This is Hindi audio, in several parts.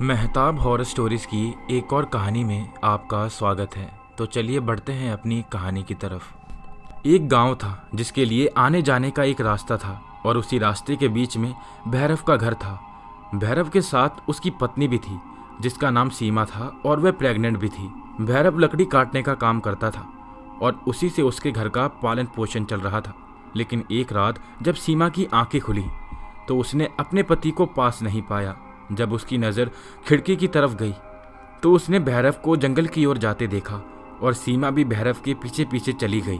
मेहताब हॉरर स्टोरीज की एक और कहानी में आपका स्वागत है। तो चलिए बढ़ते हैं अपनी कहानी की तरफ। एक गांव था जिसके लिए आने जाने का एक रास्ता था और उसी रास्ते के बीच में भैरव का घर था। भैरव के साथ उसकी पत्नी भी थी जिसका नाम सीमा था और वह प्रेग्नेंट भी थी। भैरव लकड़ी काटने का काम करता था और उसी से उसके घर का पालन पोषण चल रहा था। लेकिन एक रात जब सीमा की आंखें खुली तो उसने अपने पति को पास नहीं पाया। जब उसकी नज़र खिड़की की तरफ गई तो उसने भैरव को जंगल की ओर जाते देखा और सीमा भी भैरव के पीछे पीछे चली गई।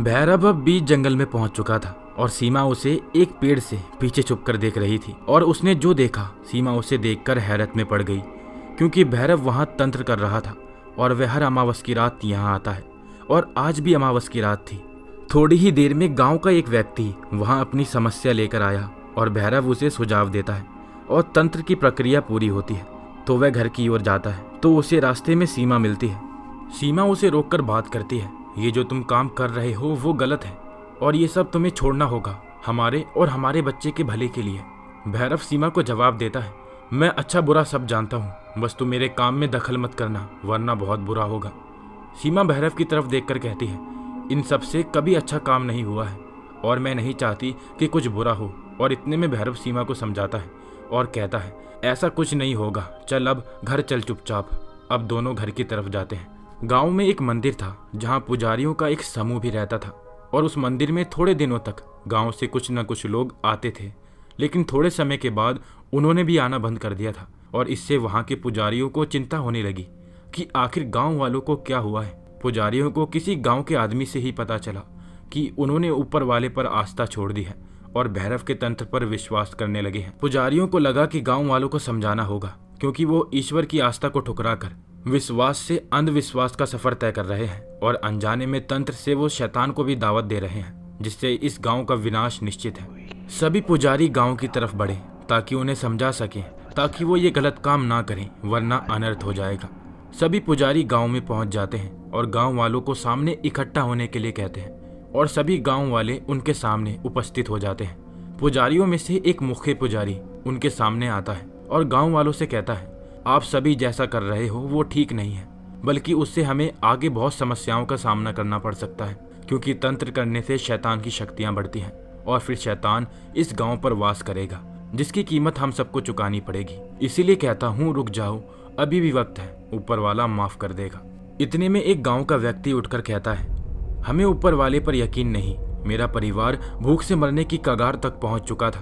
भैरव अब बीच जंगल में पहुंच चुका था और सीमा उसे एक पेड़ से पीछे छुपकर देख रही थी। और उसने जो देखा सीमा उसे देखकर हैरत में पड़ गई, क्योंकि भैरव वहां तंत्र कर रहा था और वह हर अमावस की रात यहाँ आता है और आज भी अमावस की रात थी। थोड़ी ही देर में गाँव का एक व्यक्ति वहाँ अपनी समस्या लेकर आया और भैरव उसे सुझाव देता है और तंत्र की प्रक्रिया पूरी होती है तो वह घर की ओर जाता है तो उसे रास्ते में सीमा मिलती है। सीमा उसे रोककर बात करती है, ये जो तुम काम कर रहे हो वो गलत है और ये सब तुम्हें छोड़ना होगा हमारे और हमारे बच्चे के भले के लिए। भैरव सीमा को जवाब देता है, मैं अच्छा बुरा सब जानता हूँ, बस तुम मेरे काम में दखल मत करना वरना बहुत बुरा होगा। सीमा भैरव की तरफ देखकर कहती है, इन सब से कभी अच्छा काम नहीं हुआ है और मैं नहीं चाहती कि कुछ बुरा हो। और इतने में भैरव सीमा को समझाता है और कहता है, ऐसा कुछ नहीं होगा, चल अब घर चल चुपचाप। अब दोनों घर की तरफ जाते हैं। गांव में एक मंदिर था जहां पुजारियों का एक समूह भी रहता था और उस मंदिर में थोड़े दिनों तक गांव से कुछ न कुछ लोग आते थे। लेकिन थोड़े समय के बाद उन्होंने भी आना बंद कर दिया था और इससे वहां के पुजारियों को चिंता होने लगी कि आखिर गाँव वालों को क्या हुआ है। पुजारियों को किसी गाँव के आदमी से ही पता चला कि उन्होंने ऊपर वाले पर आस्था छोड़ दी है और भैरव के तंत्र पर विश्वास करने लगे हैं। पुजारियों को लगा कि गांव वालों को समझाना होगा, क्योंकि वो ईश्वर की आस्था को ठुकराकर विश्वास से अंधविश्वास का सफर तय कर रहे हैं और अनजाने में तंत्र से वो शैतान को भी दावत दे रहे हैं, जिससे इस गांव का विनाश निश्चित है। सभी पुजारी गांव की तरफ बढ़े ताकि उन्हें समझा सकें, ताकि वो ये गलत काम ना करें वरना अनर्थ हो जाएगा। सभी पुजारी गाँव में पहुँच जाते हैं और गाँव वालों को सामने इकट्ठा होने के लिए कहते हैं और सभी गांव वाले उनके सामने उपस्थित हो जाते हैं। पुजारियों में से एक मुख्य पुजारी उनके सामने आता है और गांव वालों से कहता है, आप सभी जैसा कर रहे हो वो ठीक नहीं है, बल्कि उससे हमें आगे बहुत समस्याओं का सामना करना पड़ सकता है, क्योंकि तंत्र करने से शैतान की शक्तियां बढ़ती हैं और फिर शैतान इस गाँव पर वास करेगा, जिसकी कीमत हम सबको चुकानी पड़ेगी। इसीलिए कहता हूँ रुक जाओ, अभी भी वक्त है, ऊपर वाला माफ कर देगा। इतने में एक गाँव का व्यक्ति उठकर कहता है, हमें ऊपर वाले पर यकीन नहीं, मेरा परिवार भूख से मरने की कगार तक पहुंच चुका था।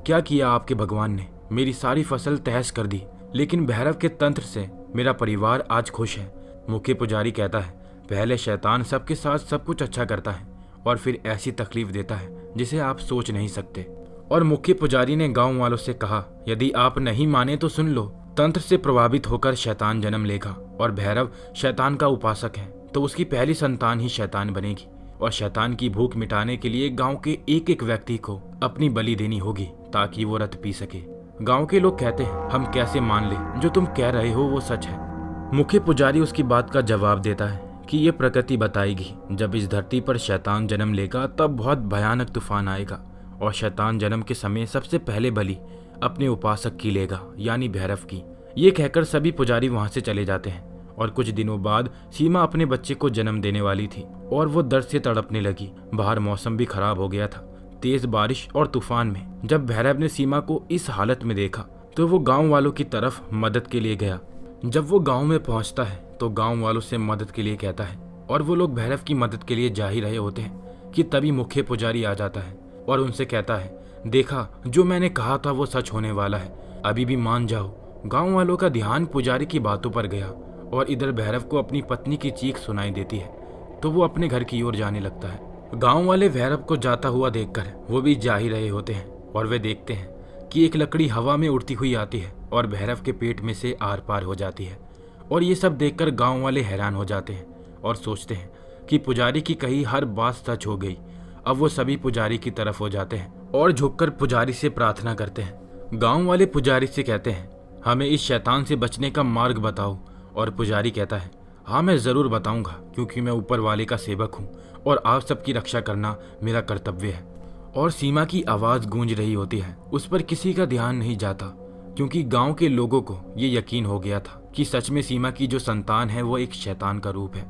क्या किया आपके भगवान ने, मेरी सारी फसल तहस कर दी, लेकिन भैरव के तंत्र से मेरा परिवार आज खुश है। मुख्य पुजारी कहता है, पहले शैतान सबके साथ सब कुछ अच्छा करता है और फिर ऐसी तकलीफ देता है जिसे आप सोच नहीं सकते। और मुख्य पुजारी ने गाँव वालों से कहा, यदि आप नहीं माने तो सुन लो, तंत्र से प्रभावित होकर शैतान जन्म लेगा और भैरव शैतान का उपासक है तो उसकी पहली संतान ही शैतान बनेगी और शैतान की भूख मिटाने के लिए गांव के एक एक व्यक्ति को अपनी बलि देनी होगी ताकि वो रत पी सके। गांव के लोग कहते हैं, हम कैसे मान ले, जो तुम कह रहे हो वो सच है। मुख्य पुजारी उसकी बात का जवाब देता है कि ये प्रकृति बताएगी, जब इस धरती पर शैतान जन्म लेगा तब बहुत भयानक तूफान आएगा और शैतान जन्म के समय सबसे पहले बलि अपने उपासक की लेगा, यानी भैरव की। ये कहकर सभी पुजारी वहां से चले जाते हैं और कुछ दिनों बाद सीमा अपने बच्चे को जन्म देने वाली थी और वो दर्द से तड़पने लगी। बाहर मौसम भी खराब हो गया था, तेज बारिश और तूफान में। जब भैरव ने सीमा को इस हालत में देखा तो वो गांव वालों की तरफ मदद के लिए गया। जब वो गांव में पहुंचता है तो गांव वालों से मदद के लिए कहता है और वो लोग भैरव की मदद के लिए जा ही रहे होते हैं कि तभी मुख्य पुजारी आ जाता है और उनसे कहता है, देखा जो मैंने कहा था वो सच होने वाला है, अभी भी मान जाओ। गाँव वालों का ध्यान पुजारी की बातों पर गया और इधर भैरव को अपनी पत्नी की चीख सुनाई देती है तो वो अपने घर की ओर जाने लगता है। गांव वाले भैरव को जाता हुआ देखकर वो भी जा ही रहे होते हैं और वे देखते हैं कि एक लकड़ी हवा में उड़ती हुई आती है और भैरव के पेट में से आर पार हो जाती है। और ये सब देखकर गांव वाले हैरान हो जाते हैं और सोचते हैं कि पुजारी की कही हर बात सच हो गई। अब वो सभी पुजारी की तरफ हो जाते हैं और झुककर पुजारी से प्रार्थना करते हैं। गाँव वाले पुजारी से कहते हैं, हमें इस शैतान से बचने का मार्ग बताओ। और पुजारी कहता है, हाँ मैं ज़रूर बताऊंगा, क्योंकि मैं ऊपर वाले का सेवक हूँ और आप सबकी रक्षा करना मेरा कर्तव्य है। और सीमा की आवाज़ गूंज रही होती है, उस पर किसी का ध्यान नहीं जाता क्योंकि गांव के लोगों को ये यकीन हो गया था कि सच में सीमा की जो संतान है वो एक शैतान का रूप है,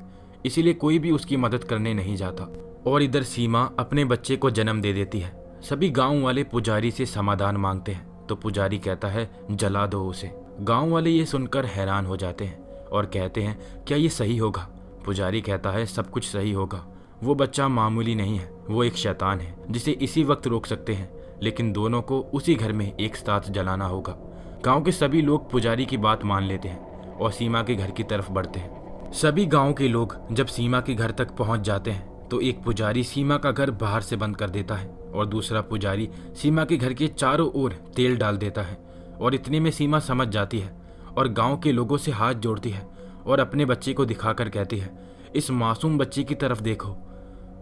इसीलिए कोई भी उसकी मदद करने नहीं जाता। और इधर सीमा अपने बच्चे को जन्म दे देती है। सभी गांव वाले पुजारी से समाधान मांगते हैं, तो पुजारी कहता है जला दो उसे। गांव वाले ये सुनकर हैरान हो जाते हैं और कहते हैं क्या ये सही होगा? पुजारी कहता है सब कुछ सही होगा, वो बच्चा मामूली नहीं है, वो एक शैतान है जिसे इसी वक्त रोक सकते हैं, लेकिन दोनों को उसी घर में एक साथ जलाना होगा। गांव के सभी लोग पुजारी की बात मान लेते हैं और सीमा के घर की तरफ बढ़ते हैं। सभी गांव के लोग जब सीमा के घर तक पहुंच जाते हैं तो एक पुजारी सीमा का घर बाहर से बंद कर देता है और दूसरा पुजारी सीमा के घर के चारों ओर तेल डाल देता है। और इतने में सीमा समझ जाती है और गांव के लोगों से हाथ जोड़ती है और अपने बच्चे को दिखाकर कहती है इस मासूम बच्चे की तरफ देखो।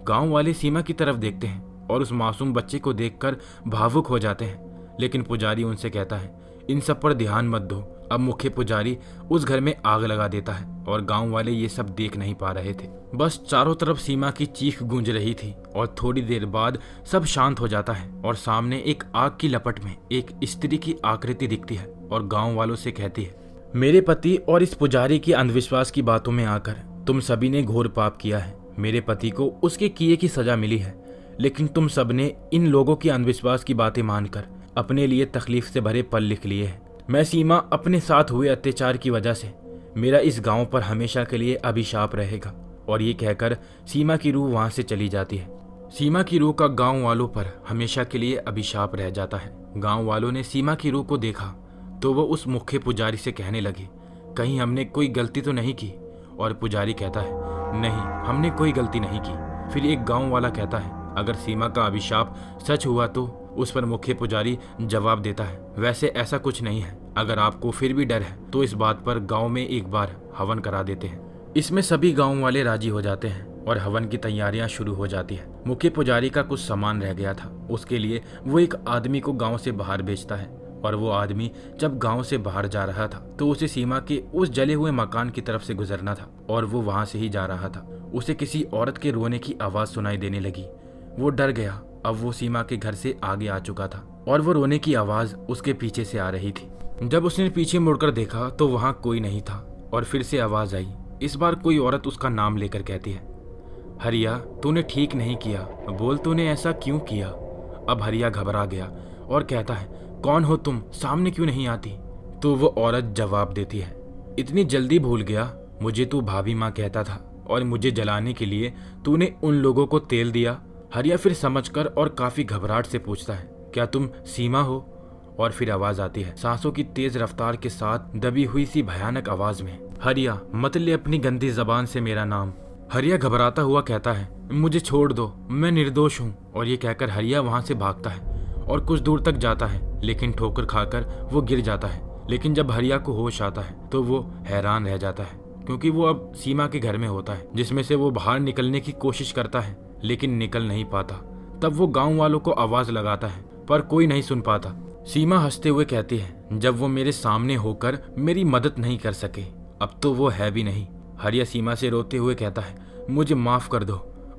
गांव वाले सीमा की तरफ देखते हैं और उस मासूम बच्चे को देखकर भावुक हो जाते हैं, लेकिन पुजारी उनसे कहता है इन सब पर ध्यान मत दो। अब मुख्य पुजारी उस घर में आग लगा देता है और गांव वाले ये सब देख नहीं पा रहे थे। बस चारों तरफ सीमा की चीख गूंज रही थी और थोड़ी देर बाद सब शांत हो जाता है और सामने एक आग की लपट में एक स्त्री की आकृति दिखती है और गांव वालों से कहती है मेरे पति और इस पुजारी की अंधविश्वास की बातों में आकर तुम सभी ने घोर पाप किया है। मेरे पति को उसके किए की सजा मिली है, लेकिन तुम सबने इन लोगों की अंधविश्वास की बातें मानकर अपने लिए तकलीफ से भरे पल लिख लिए हैं। मैं सीमा अपने साथ हुए अत्याचार की वजह से मेरा इस गांव पर हमेशा के लिए अभिशाप रहेगा। और ये कहकर सीमा की रूह वहां से चली जाती है। सीमा की रूह का गांव वालों पर हमेशा के लिए अभिशाप रह जाता है। गांव वालों ने सीमा की रूह को देखा तो वो उस मुख्य पुजारी से कहने लगे कहीं हमने कोई गलती तो नहीं की? और पुजारी कहता है नहीं, हमने कोई गलती नहीं की। फिर एक गांव वाला कहता है अगर सीमा का अभिशाप सच हुआ तो? उस पर मुख्य पुजारी जवाब देता है वैसे ऐसा कुछ नहीं है, अगर आपको फिर भी डर है तो इस बात पर गांव में एक बार हवन करा देते हैं। इसमें सभी गांव वाले राजी हो जाते हैं और हवन की तैयारियां शुरू हो जाती है। मुख्य पुजारी का कुछ सामान रह गया था, उसके लिए वो एक आदमी को गांव से बाहर भेजता है और वो आदमी जब गांव से बाहर जा रहा था तो उसे सीमा के उस जले हुए मकान की तरफ से गुजरना था और वो वहां से ही जा रहा था। उसे किसी औरत के रोने की आवाज सुनाई देने लगी। वो डर गया। अब वो सीमा के घर से आगे आ चुका था और वो रोने की आवाज उसके पीछे से आ रही थी। जब उसने पीछे मुड़कर देखा तो वहां कोई नहीं था और फिर से आवाज आई। इस बार कोई औरत उसका नाम लेकर कहती है हरिया, तूने ठीक नहीं किया, बोल तूने ऐसा क्यों किया? अब हरिया घबरा गया और कहता है कौन हो तुम, सामने क्यों नहीं आती? तो वो औरत जवाब देती है इतनी जल्दी भूल गया, मुझे तू भाभी माँ कहता था और मुझे जलाने के लिए तूने उन लोगों को तेल दिया। हरिया फिर समझकर और काफी घबराहट से पूछता है क्या तुम सीमा हो? और फिर आवाज आती है सांसों की तेज रफ्तार के साथ दबी हुई सी भयानक आवाज में हरिया, मत ले अपनी गंदी जबान से मेरा नाम। हरिया घबराता हुआ कहता है मुझे छोड़ दो, मैं निर्दोष हूँ। और ये कहकर हरिया वहां से भागता है और कुछ दूर तक जाता है, लेकिन ठोकर खाकर वो गिर जाता है। लेकिन जब हरिया को होश आता है तो वो हैरान रह जाता है, क्योंकि वो अब सीमा के घर में होता है, जिसमें से वो बाहर निकलने की कोशिश करता है लेकिन निकल नहीं पाता। तब वो गांव वालों को आवाज लगाता है पर कोई नहीं सुन पाता। सीमा हंसते हुए कहती है जब वो मेरे सामने होकर मेरी मदद नहीं कर सके, अब तो वो है भी नहीं। हरिया सीमा से रोते हुए कहता है मुझे माफ कर दो।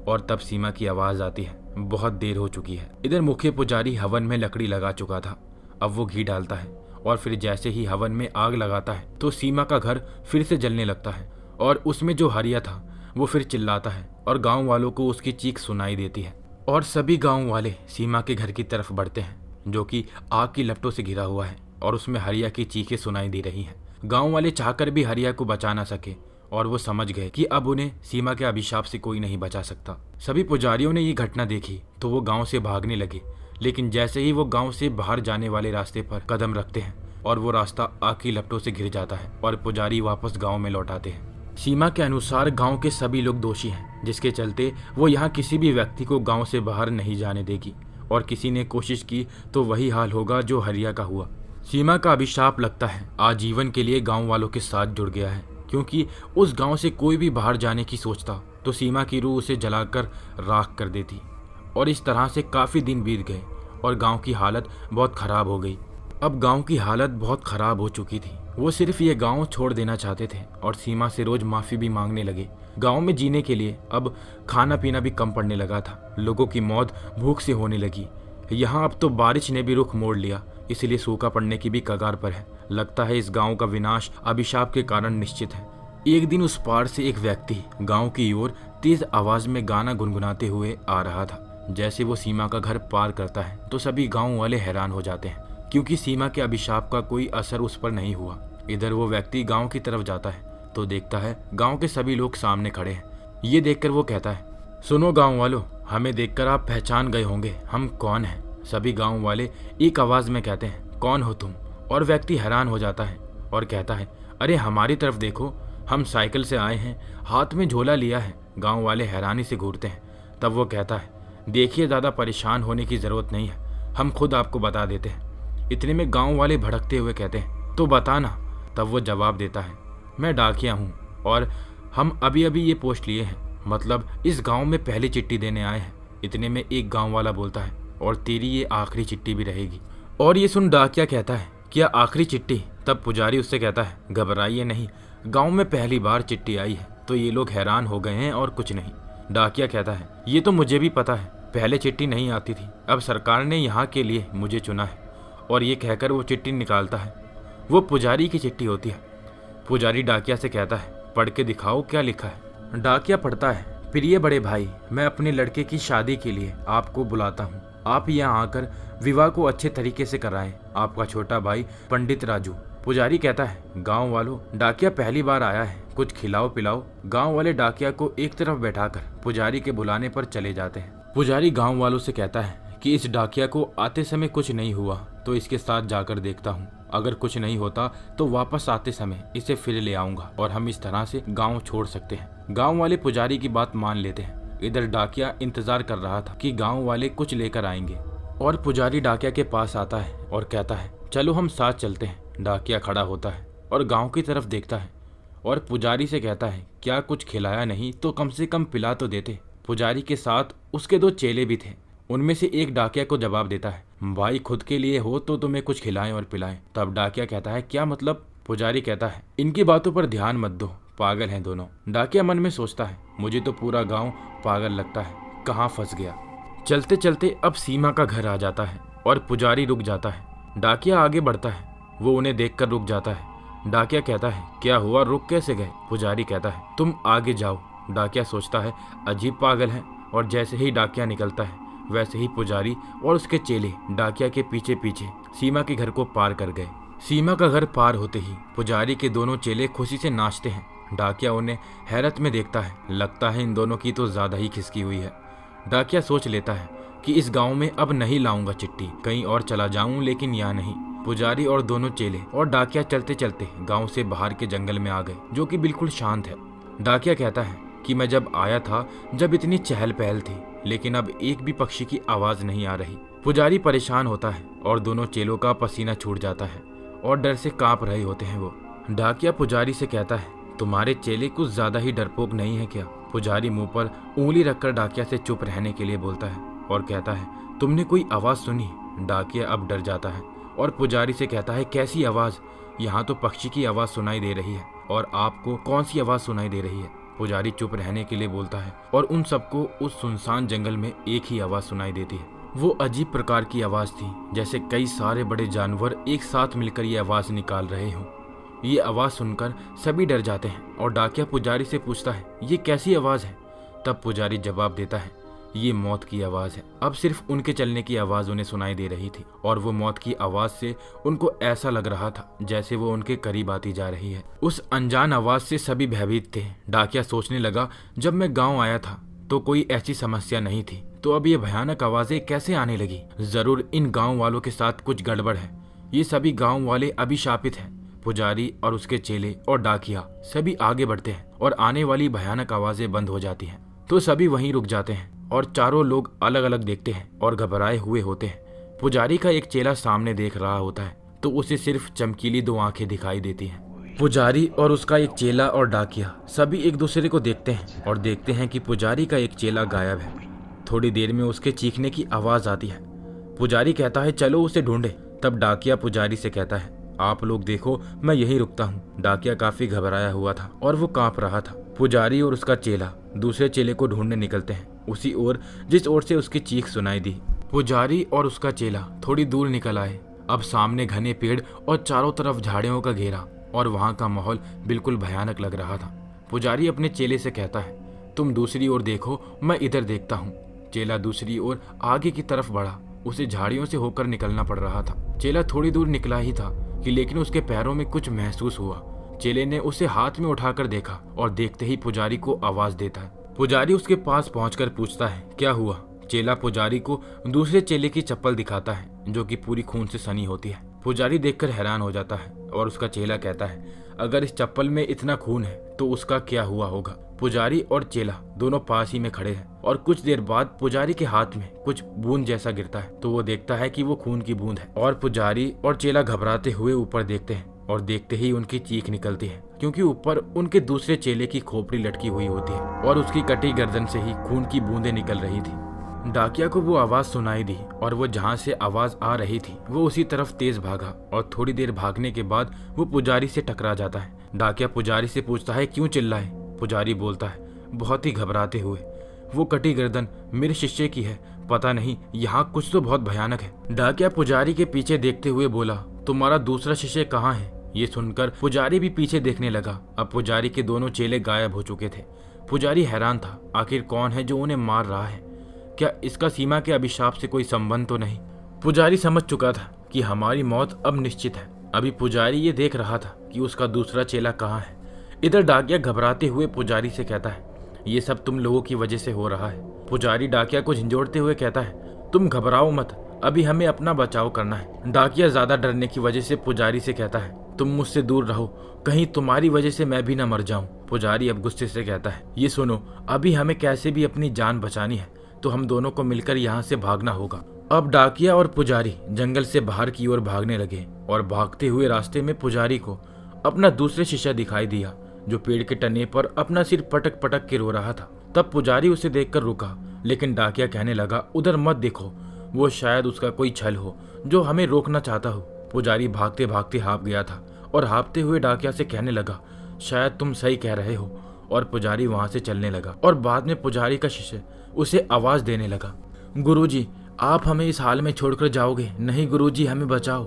और तब सीमा की आवाज आती है बहुत देर हो चुकी है। इधर मुख्य पुजारी हवन में लकड़ी लगा चुका था। अब वो घी डालता है और फिर जैसे ही हवन में आग लगाता है तो सीमा का घर फिर से जलने लगता है और उसमें जो हरिया था वो फिर चिल्लाता है और गांव वालों को उसकी चीख सुनाई देती है। और सभी गांव वाले सीमा के घर की तरफ बढ़ते हैं, जो कि आग की लपटों से घिरा हुआ है और उसमें हरिया की चीखें सुनाई दे रही हैं। गांव वाले चाहकर भी हरिया को बचा ना सके और वो समझ गए कि अब उन्हें सीमा के अभिशाप से कोई नहीं बचा सकता। सभी पुजारियों ने ये घटना देखी तो वो गांव से भागने लगे, लेकिन जैसे ही वो गांव से बाहर जाने वाले रास्ते पर कदम रखते हैं और वो रास्ता आग की लपटों से घिर जाता है और पुजारी वापस गाँव में लौट आते हैं। सीमा के अनुसार गांव के सभी लोग दोषी हैं, जिसके चलते वो यहाँ किसी भी व्यक्ति को गांव से बाहर नहीं जाने देगी और किसी ने कोशिश की तो वही हाल होगा जो हरिया का हुआ। सीमा का अभिशाप लगता है आजीवन के लिए गांव वालों के साथ जुड़ गया है, क्योंकि उस गांव से कोई भी बाहर जाने की सोचता तो सीमा की रूह उसे जलाकर राख कर देती। और इस तरह से काफ़ी दिन बीत गए और गांव की हालत बहुत ख़राब हो गई। अब गांव की हालत बहुत ख़राब हो चुकी थी। वो सिर्फ ये गांव छोड़ देना चाहते थे और सीमा से रोज़ माफ़ी भी मांगने लगे। गांव में जीने के लिए अब खाना पीना भी कम पड़ने लगा था। लोगों की मौत भूख से होने लगी। यहाँ अब तो बारिश ने भी रुख मोड़ लिया, इसलिए सूखा पड़ने की भी कगार पर है। लगता है इस गांव का विनाश अभिशाप के कारण निश्चित है। एक दिन उस पार से एक व्यक्ति गांव की ओर तेज आवाज में गाना गुनगुनाते हुए आ रहा था। जैसे वो सीमा का घर पार करता है तो सभी गांव वाले हैरान हो जाते हैं, क्योंकि सीमा के अभिशाप का कोई असर उस पर नहीं हुआ। इधर वो व्यक्ति गांव की तरफ जाता है तो देखता है गांव के सभी लोग सामने खड़े हैं। ये देखकर वो कहता है, सुनो गांव वालों, हमें देखकर आप पहचान गए होंगे, हम कौन हैं? सभी गांव वाले एक आवाज में कहते हैं, कौन हो तुम? और व्यक्ति हैरान हो जाता है और कहता है, अरे हमारी तरफ देखो, हम साइकिल से आए हैं, हाथ में झोला लिया है। गांव वाले हैरानी से घूरते हैं। तब वो कहता है, देखिए ज़्यादा परेशान होने की ज़रूरत नहीं है, हम खुद आपको बता देते हैं। इतने में गांव वाले भड़कते हुए कहते हैं, तो बताना। तब वो जवाब देता है, मैं डाकिया हूँ और हम अभी अभी ये पोस्ट लिए हैं, मतलब इस गांव में पहली चिट्ठी देने आए हैं। इतने में एक गांव वाला बोलता है, और तेरी ये आखिरी चिट्ठी भी रहेगी। और ये सुन डाकिया कहता है, क्या आखिरी चिट्ठी? तब पुजारी उससे कहता है, घबराइए नहीं, गांव में पहली बार चिट्ठी आई है तो ये लोग हैरान हो गए हैं और कुछ नहीं। डाकिया कहता है, ये तो मुझे भी पता है, पहले चिट्ठी नहीं आती थी, अब सरकार ने यहाँ के लिए मुझे चुना है। और ये कहकर वो चिट्ठी निकालता है। वो पुजारी की चिट्ठी होती है। पुजारी डाकिया से कहता है, पढ़ के दिखाओ क्या लिखा है। डाकिया पढ़ता है, प्रिय बड़े भाई, मैं अपने लड़के की शादी के लिए आपको बुलाता हूँ। आप यहाँ आकर विवाह को अच्छे तरीके से कराएं। आपका छोटा भाई पंडित राजू। पुजारी कहता है, गांव वालों, डाकिया पहली बार आया है, कुछ खिलाओ पिलाओ। गांव वाले डाकिया को एक तरफ बैठाकर पुजारी के बुलाने पर चले जाते हैं। पुजारी गांव वालों से कहता है कि इस डाकिया को आते समय कुछ नहीं हुआ तो इसके साथ जाकर देखता हूँ, अगर कुछ नहीं होता तो वापस आते समय इसे फिर ले आऊंगा और हम इस तरह से गाँव छोड़ सकते हैं। गाँव वाले पुजारी की बात मान लेते हैं। इधर डाकिया इंतजार कर रहा था कि गाँव वाले कुछ लेकर आएंगे और पुजारी डाकिया के पास आता है और कहता है, चलो हम साथ चलते हैं। डाकिया खड़ा होता है और गांव की तरफ देखता है और पुजारी से कहता है, क्या कुछ खिलाया नहीं तो कम से कम पिला तो देते। पुजारी के साथ उसके 2 चेले भी थे। उनमें से एक डाकिया को जवाब देता है, भाई खुद के लिए हो तो तुम्हें कुछ खिलाएं और पिलाएं। तब डाकिया कहता है, क्या मतलब? पुजारी कहता है, इनकी बातों पर ध्यान मत दो, पागल हैं दोनों। डाकिया मन में सोचता है, मुझे तो पूरा गाँव पागल लगता है, कहाँ फंस गया। चलते चलते अब सीमा का घर आ जाता है और पुजारी रुक जाता है। डाकिया आगे बढ़ता है, वो उन्हें देखकर रुक जाता है। डाकिया कहता है, क्या हुआ, रुक कैसे गए? पुजारी कहता है, तुम आगे जाओ। डाकिया सोचता है, अजीब पागल है। और जैसे ही डाकिया निकलता है वैसे ही पुजारी और उसके चेले डाकिया के पीछे पीछे सीमा के घर को पार कर गए। सीमा का घर पार होते ही पुजारी के दोनों चेले खुशी से नाचते हैं। डाकिया उन्हें हैरत में देखता है, लगता है इन दोनों की तो ज्यादा ही खिसकी हुई है। डाकिया सोच लेता है कि इस गांव में अब नहीं लाऊंगा चिट्ठी, कहीं और चला जाऊं, लेकिन यहाँ नहीं। पुजारी और दोनों चेले और डाकिया चलते चलते गांव से बाहर के जंगल में आ गए, जो कि बिल्कुल शांत है। डाकिया कहता है कि मैं जब आया था जब इतनी चहल पहल थी, लेकिन अब एक भी पक्षी की आवाज नहीं आ रही। पुजारी परेशान होता है और दोनों चेलों का पसीना छूट जाता है और डर से कांप रहे होते हैं वो। डाकिया पुजारी से कहता है, तुम्हारे चेले कुछ ज्यादा ही डरपोक नहीं है क्या? पुजारी मुंह पर उंगली रखकर डाकिया से चुप रहने के लिए बोलता है और कहता है, तुमने कोई आवाज सुनी? डाकिया अब डर जाता है और पुजारी से कहता है, कैसी आवाज? यहाँ तो पक्षी की आवाज सुनाई दे रही है, और आपको कौन सी आवाज सुनाई दे रही है? पुजारी चुप रहने के लिए बोलता है और उन सबको उस सुनसान जंगल में एक ही आवाज सुनाई देती है। वो अजीब प्रकार की आवाज थी, जैसे कई सारे बड़े जानवर एक साथ मिलकर ये आवाज निकाल रहे हों। ये आवाज सुनकर सभी डर जाते हैं और डाकिया पुजारी से पूछता है, ये कैसी आवाज है? तब पुजारी जवाब देता है, ये मौत की आवाज है। अब सिर्फ उनके चलने की आवाज उन्हें सुनाई दे रही थी और वो मौत की आवाज से उनको ऐसा लग रहा था जैसे वो उनके करीब आती जा रही है। उस अनजान आवाज से सभी भयभीत थे। डाकिया सोचने लगा, जब मैं गांव आया था तो कोई ऐसी समस्या नहीं थी, तो अब ये भयानक आवाजें कैसे आने लगी? जरूर इन गाँव वालों के साथ कुछ गड़बड़ है। ये सभी गाँव वाले अभिशापित हैं। पुजारी और उसके चेले और डाकिया सभी आगे बढ़ते हैं और आने वाली भयानक आवाजें बंद हो जाती हैं तो सभी वहीं रुक जाते हैं और चारों लोग अलग अलग देखते हैं और घबराए हुए होते हैं। पुजारी का एक चेला सामने देख रहा होता है तो उसे सिर्फ चमकीली 2 आंखें दिखाई देती हैं। पुजारी और उसका एक चेला और डाकिया सभी एक दूसरे को देखते हैं और देखते हैं कि पुजारी का एक चेला गायब है। थोड़ी देर में उसके चीखने की आवाज आती है। पुजारी कहता है, चलो उसे ढूंढे। तब डाकिया पुजारी से कहता है, आप लोग देखो, मैं यहीं रुकता हूँ। डाकिया काफी घबराया हुआ था और वो कांप रहा था। पुजारी और उसका चेला दूसरे चेले को ढूंढने निकलते हैं, उसी ओर जिस ओर से उसकी चीख सुनाई दी। पुजारी और उसका चेला थोड़ी दूर निकल आए। अब सामने घने पेड़ और चारों तरफ झाड़ियों का घेरा और वहां का माहौल बिल्कुल भयानक लग रहा था। पुजारी अपने चेले से कहता है, तुम दूसरी ओर देखो, मैं इधर देखता हूँ। चेला दूसरी ओर आगे की तरफ बढ़ा। उसे झाड़ियों से होकर निकलना पड़ रहा था। चेला थोड़ी दूर निकला ही था कि लेकिन उसके पैरों में कुछ महसूस हुआ। चेले ने उसे हाथ में उठाकर देखा और देखते ही पुजारी को आवाज देता है। पुजारी उसके पास पहुंचकर पूछता है, क्या हुआ? चेला पुजारी को दूसरे चेले की चप्पल दिखाता है जो कि पूरी खून से सनी होती है। पुजारी देखकर हैरान हो जाता है और उसका चेला कहता है, अगर इस चप्पल में इतना खून है तो उसका क्या हुआ होगा? पुजारी और चेला दोनों पास ही में खड़े हैं और कुछ देर बाद पुजारी के हाथ में कुछ बूंद जैसा गिरता है तो वो देखता है कि वो खून की बूंद है और पुजारी और चेला घबराते हुए ऊपर देखते हैं और देखते ही उनकी चीख निकलती है क्योंकि ऊपर उनके दूसरे चेले की खोपड़ी लटकी हुई होती है और उसकी कटी गर्दन से ही खून की बूंदें निकल रही थी। डाकिया को वो आवाज सुनाई दी और वो जहाँ से आवाज आ रही थी वो उसी तरफ तेज भागा और थोड़ी देर भागने के बाद वो पुजारी से टकरा जाता है। डाकिया पुजारी से पूछता है, क्यों चिल्लाए? पुजारी बोलता है, बहुत ही घबराते हुए, वो कटी गर्दन मेरे शिष्य की है, पता नहीं यहाँ कुछ तो बहुत भयानक है। डाकिया पुजारी के पीछे देखते हुए बोला, तुम्हारा दूसरा शिष्य कहाँ है? ये सुनकर पुजारी भी पीछे देखने लगा। अब पुजारी के दोनों चेले गायब हो चुके थे। पुजारी हैरान था, आखिर कौन है जो उन्हें मार रहा है? क्या इसका सीमा के अभिशाप से कोई संबंध तो नहीं? पुजारी समझ चुका था कि हमारी मौत अब निश्चित है। अभी पुजारी ये देख रहा था कि उसका दूसरा चेला कहाँ है। इधर डाकिया घबराते हुए पुजारी से कहता है, ये सब तुम लोगों की वजह से हो रहा है। पुजारी डाकिया को झंझोड़ते हुए कहता है, तुम घबराओ मत, अभी हमें अपना बचाव करना है। डाकिया ज्यादा डरने की वजह से पुजारी से कहता है, तुम मुझसे दूर रहो, कहीं तुम्हारी वजह से मैं भी न मर जाऊं। पुजारी अब गुस्से से कहता है, ये सुनो, अभी हमें कैसे भी अपनी जान बचानी है तो हम दोनों को मिलकर यहाँ से भागना होगा। अब डाकिया और पुजारी जंगल से बाहर की ओर भागने लगे और भागते हुए रास्ते में पुजारी को अपना दूसरे शिष्य दिखाई दिया जो पेड़ के टने पर अपना सिर पटक पटक के रो रहा था। तब पुजारी उसे देखकर रुका, लेकिन डाकिया कहने लगा, उधर मत देखो, वो शायद उसका कोई छल हो जो हमें रोकना चाहता हो। पुजारी भागते भागते हाँप गया था और हाँपते हुए डाकिया से कहने लगा, शायद तुम सही कह रहे हो। और पुजारी वहां से चलने लगा और बाद में पुजारी का शिष्य उसे आवाज देने लगा, गुरुजी, आप हमें इस हाल में छोड़कर जाओगे? नहीं गुरुजी, हमें बचाओ।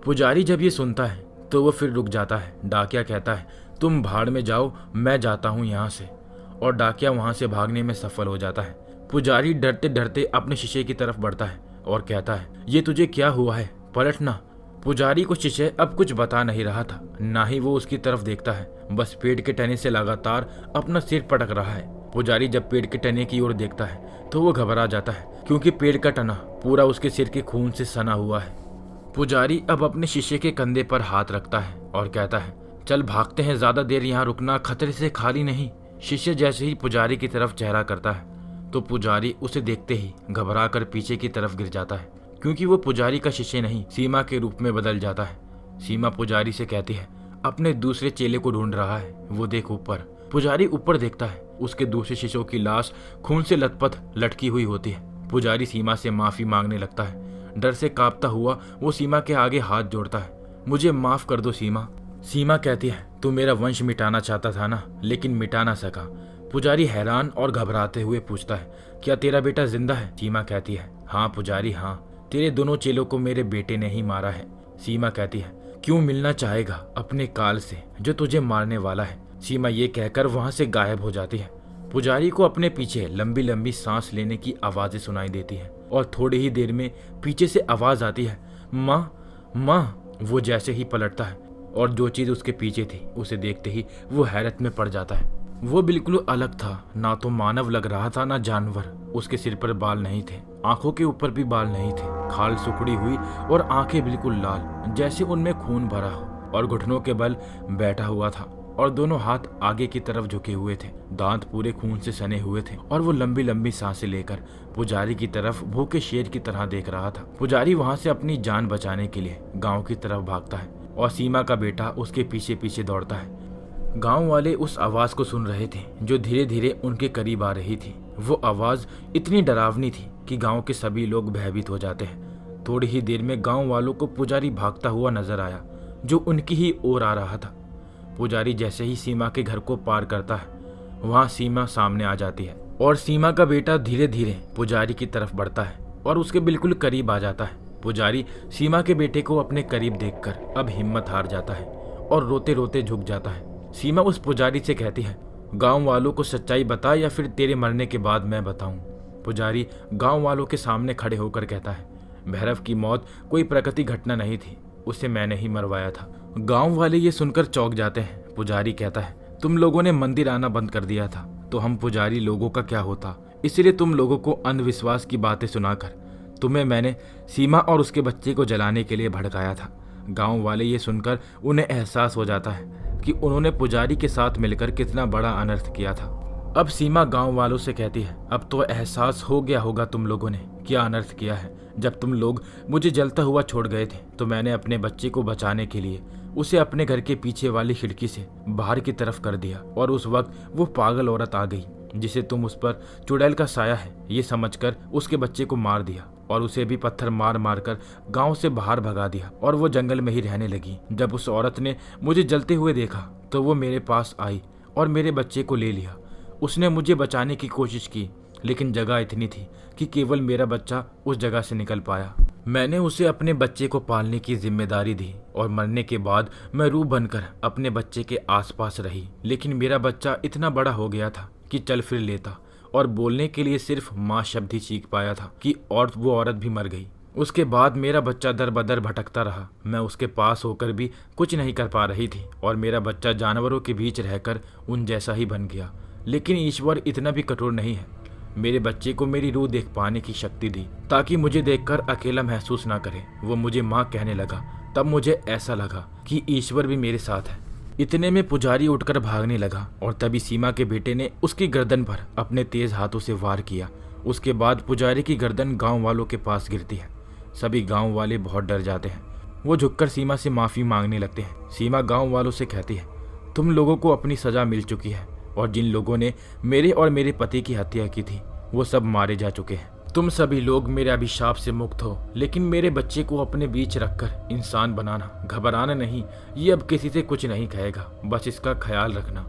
पुजारी जब ये सुनता है तो वो फिर रुक जाता है। डाकिया कहता है, तुम भाड़ में जाओ, मैं जाता हूँ यहाँ से। और डाकिया वहां से भागने में सफल हो जाता है। पुजारी डरते डरते अपने शिष्य की तरफ बढ़ता है और कहता है, ये तुझे क्या हुआ है? पलटना। पुजारी को शिष्य अब कुछ बता नहीं रहा था, ना ही वो उसकी तरफ देखता है, बस पेड़ के टने से लगातार अपना सिर पटक रहा है। पुजारी जब पेड़ के टने की ओर देखता है तो वो घबरा जाता है क्योंकि पेड़ का टना पूरा उसके सिर के खून से सना हुआ है। पुजारी अब अपने शिष्य के कंधे पर हाथ रखता है और कहता है, चल भागते हैं, ज्यादा देर यहाँ रुकना खतरे से खाली नहीं। शिष्य जैसे ही पुजारी की तरफ चेहरा करता है तो पुजारी उसे देखते ही घबरा कर पीछे की तरफ गिर जाता है क्योंकि वो पुजारी का शिष्य नहीं, सीमा के रूप में बदल जाता है। सीमा पुजारी से कहती है, अपने दूसरे चेले को ढूंढ रहा है, वो देख ऊपर। पुजारी ऊपर देखता है, उसके दूसरे शिष्यों की लाश खून से लथपथ लटकी हुई होती है। पुजारी सीमा से माफी मांगने लगता है। डर से कांपता हुआ वो सीमा के आगे हाथ जोड़ता है, मुझे माफ कर दो सीमा। सीमा कहती है, तू मेरा वंश मिटाना चाहता था ना, लेकिन मिटा ना सका। पुजारी हैरान और घबराते हुए पूछता है, क्या तेरा बेटा जिंदा है? सीमा कहती है, हाँ पुजारी हाँ, तेरे दोनों चेलों को मेरे बेटे ने ही मारा है। सीमा कहती है, क्यों मिलना चाहेगा अपने काल से जो तुझे मारने वाला है? सीमा ये कहकर वहां से गायब हो जाती है। पुजारी को अपने पीछे लंबी लंबी सांस लेने की आवाजें सुनाई देती है और थोड़ी ही देर में पीछे से आवाज आती है, माँ माँ। वो जैसे ही पलटता है और जो चीज उसके पीछे थी उसे देखते ही वो हैरत में पड़ जाता है। वो बिल्कुल अलग था, ना तो मानव लग रहा था ना जानवर। उसके सिर पर बाल नहीं थे, आंखों के ऊपर भी बाल नहीं थे, खाल सुकड़ी हुई और आंखें बिल्कुल लाल जैसे उनमें खून भरा हो, और घुटनों के बल बैठा हुआ था और दोनों हाथ आगे की तरफ झुके हुए थे। दांत पूरे खून से सने हुए थे और वो लंबी लंबी सांसें लेकर पुजारी की तरफ भूखे शेर की तरह देख रहा था। पुजारी वहां से अपनी जान बचाने के लिए गांव की तरफ भागता है और सीमा का बेटा उसके पीछे पीछे दौड़ता है। गांव वाले उस आवाज को सुन रहे थे जो धीरे धीरे उनके करीब आ रही थी। वो आवाज इतनी डरावनी थी कि गांव के सभी लोग भयभीत हो जाते हैं। थोड़ी ही देर में गांव वालों को पुजारी भागता हुआ नजर आया जो उनकी ही ओर आ रहा था। पुजारी जैसे ही सीमा के घर को पार करता है वहां सीमा सामने आ जाती है और सीमा का बेटा धीरे धीरे पुजारी की तरफ बढ़ता है और उसके बिल्कुल करीब आ जाता है। पुजारी सीमा के बेटे को अपने करीब देखकर अब हिम्मत हार जाता है और रोते रोते झुक जाता है। सीमा उस पुजारी से कहती है, गांव वालों को सच्चाई बता या फिर तेरे मरने के बाद मैं बताऊं। पुजारी गांव वालों के सामने खड़े होकर कहता है, भैरव की मौत कोई प्राकृतिक घटना नहीं थी, उसे मैंने ही मरवाया था। गांव वाले ये सुनकर चौंक जाते हैं। पुजारी कहता है, तुम लोगों ने मंदिर आना बंद कर दिया था तो हम पुजारी लोगों का क्या होता, इसलिए तुम लोगों को अंधविश्वास की बातें सुनाकर तुम्हें मैंने सीमा और उसके बच्चे को जलाने के लिए भड़काया था। गांव वाले ये सुनकर उन्हें एहसास हो जाता है कि उन्होंने पुजारी के साथ मिलकर कितना बड़ा अनर्थ किया था। अब सीमा गांव वालों से कहती है, अब तो एहसास हो गया होगा तुम लोगों ने क्या अनर्थ किया है। जब तुम लोग मुझे जलता हुआ छोड़ गए थे तो मैंने अपने बच्चे को बचाने के लिए उसे अपने घर के पीछे वाली खिड़की से बाहर की तरफ कर दिया और उस वक्त वो पागल औरत आ गई जिसे तुम उस पर चुड़ैल का साया है ये समझकर उसके बच्चे को मार दिया और उसे भी पत्थर मार मार कर गाँव से बाहर भगा दिया और वो जंगल में ही रहने लगी। जब उस औरत ने मुझे जलते हुए देखा तो वो मेरे पास आई और मेरे बच्चे को ले लिया। उसने मुझे बचाने की कोशिश की लेकिन जगह इतनी थी कि केवल मेरा बच्चा उस जगह से निकल पाया। मैंने उसे अपने बच्चे को पालने की जिम्मेदारी दी और मरने के बाद मैं रूह बनकर अपने बच्चे के आसपास रही, लेकिन मेरा बच्चा इतना बड़ा हो गया था कि चल फिर लेता और बोलने के लिए सिर्फ माँ शब्द ही सीख पाया था कि और वो औरत भी मर गई। उसके बाद मेरा बच्चा दर बदर भटकता रहा। मैं उसके पास होकर भी कुछ नहीं कर पा रही थी और मेरा बच्चा जानवरों के बीच रहकर उन जैसा ही बन गया। लेकिन ईश्वर इतना भी कठोर नहीं है, मेरे बच्चे को मेरी रूह देख पाने की शक्ति दी ताकि मुझे देखकर अकेला महसूस ना करे। वो मुझे माँ कहने लगा। तब मुझे ऐसा लगा कि ईश्वर भी मेरे साथ है। इतने में पुजारी उठकर भागने लगा और तभी सीमा के बेटे ने उसकी गर्दन पर अपने तेज हाथों से वार किया। उसके बाद पुजारी की गर्दन गांव वालों के पास गिरती है। सभी गांव वाले बहुत डर जाते हैं। वो झुककर सीमा से माफी मांगने लगते हैं। सीमा गांव वालों से कहती है, तुम लोगों को अपनी सजा मिल चुकी है और जिन लोगों ने मेरे और मेरे पति की हत्या की थी वो सब मारे जा चुके हैं। तुम सभी लोग मेरे अभिशाप से मुक्त हो, लेकिन मेरे बच्चे को अपने बीच रखकर इंसान बनाना, घबराना नहीं, ये अब किसी से कुछ नहीं कहेगा, बस इसका ख्याल रखना।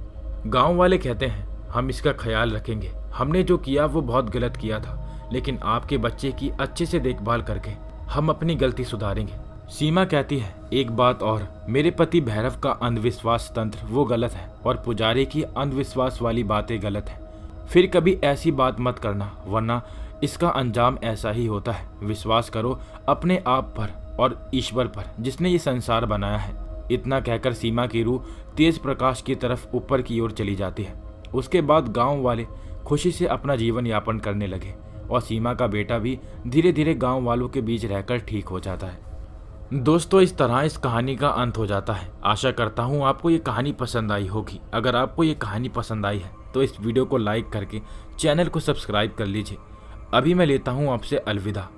गांव वाले कहते हैं, हम इसका ख्याल रखेंगे। हमने जो किया वो बहुत गलत किया था, लेकिन आपके बच्चे की अच्छे से देखभाल करके हम अपनी गलती सुधारेंगे। सीमा कहती है, एक बात और, मेरे पति भैरव का अंधविश्वास तंत्र वो गलत है और पुजारी की अंधविश्वास वाली बातें गलत है। फिर कभी ऐसी बात मत करना, वरना इसका अंजाम ऐसा ही होता है। विश्वास करो अपने आप पर और ईश्वर पर जिसने ये संसार बनाया है। इतना कहकर सीमा की रूह तेज प्रकाश की तरफ ऊपर की ओर चली जाती है। उसके बाद गांव वाले खुशी से अपना जीवन यापन करने लगे और सीमा का बेटा भी धीरे धीरे गांव वालों के बीच रहकर ठीक हो जाता है। दोस्तों, इस तरह इस कहानी का अंत हो जाता है। आशा करता हूँ आपको ये कहानी पसंद आई होगी। अगर आपको ये कहानी पसंद आई है तो इस वीडियो को लाइक करके चैनल को सब्सक्राइब कर लीजिए। अभी मैं लेता हूँ आपसे अलविदा।